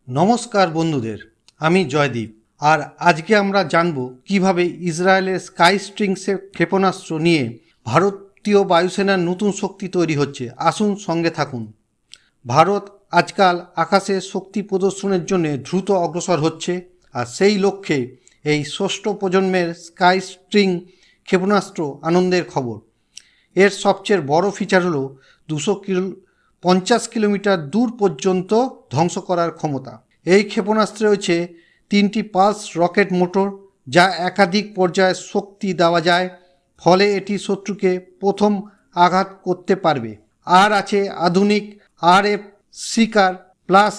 নমস্কার বন্ধুদের, আমি জয়দীপ। আর আজকে আমরা জানব কিভাবে ইসরায়েলের স্কাই স্ট্রিংসে ক্ষেপণাস্ত্র নিয়ে ভারতীয় বায়ুসেনার নতুন শক্তি তৈরি হচ্ছে। আসুন সঙ্গে থাকুন। ভারত আজকাল আকাশে শক্তি প্রদর্শনের জন্য দ্রুত অগ্রসর হচ্ছে, আর সেই লক্ষ্যে এই ষষ্ঠ প্রজন্মের স্কাই স্ট্রিং ক্ষেপণাস্ত্র আনন্দের খবর। এর সবচেয়ে বড় ফিচার হলো 250 কিলোমিটার দূর পর্যন্ত ধ্বংস করার ক্ষমতা। এই ক্ষেপণাস্ত্রে রয়েছে 3টি পালস রকেট মোটর, যা একাধিক পর্যায়ে শক্তি দেওয়া যায়, ফলে এটি শত্রুকে প্রথম আঘাত করতে পারবে। আর আছে আধুনিক RF সিকার প্লাস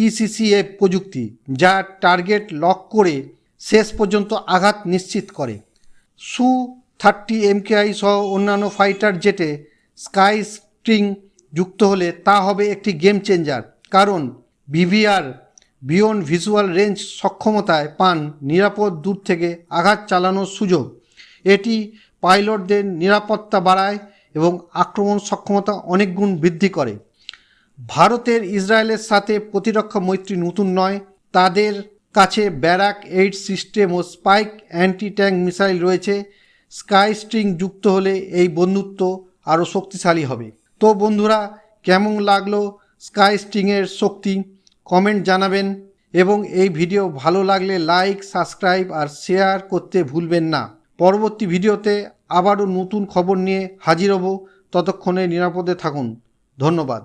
ECCF প্রযুক্তি, যা টার্গেট লক করে শেষ পর্যন্ত আঘাত নিশ্চিত করে। Su-30 MKI সহ অন্যান্য ফাইটার জেটে স্কাই স্ট্রিং যুক্ত হলে তা হবে একটি গেম চেঞ্জার, কারণ BVR বিয়ন্ড ভিজুয়াল রেঞ্জ সক্ষমতায় পান নিরাপদ দূর থেকে আঘাত চালানোর সুযোগ। এটি পাইলটদের নিরাপত্তা বাড়ায় এবং আক্রমণ সক্ষমতা অনেক গুণ বৃদ্ধি করে। ভারতের ইসরায়েলের সাথে প্রতিরক্ষা মৈত্রী নতুন নয়। তাদের কাছে ব্যারাক 8 সিস্টেম ও স্পাইক অ্যান্টি ট্যাঙ্ক মিসাইল রয়েছে। স্কাই স্ট্রিং যুক্ত হলে এই বন্ধুত্ব আরও শক্তিশালী হবে। তো বন্ধুরা, কেমন লাগলো স্কাই স্ট্রিংয়ের শক্তি? কমেন্ট জানাবেন, এবং এই ভিডিও ভালো লাগলে লাইক, সাবস্ক্রাইব আর শেয়ার করতে ভুলবেন না। পরবর্তী ভিডিওতে আবারও নতুন খবর নিয়ে হাজির হব। ততক্ষণে নিরাপদে থাকুন। ধন্যবাদ।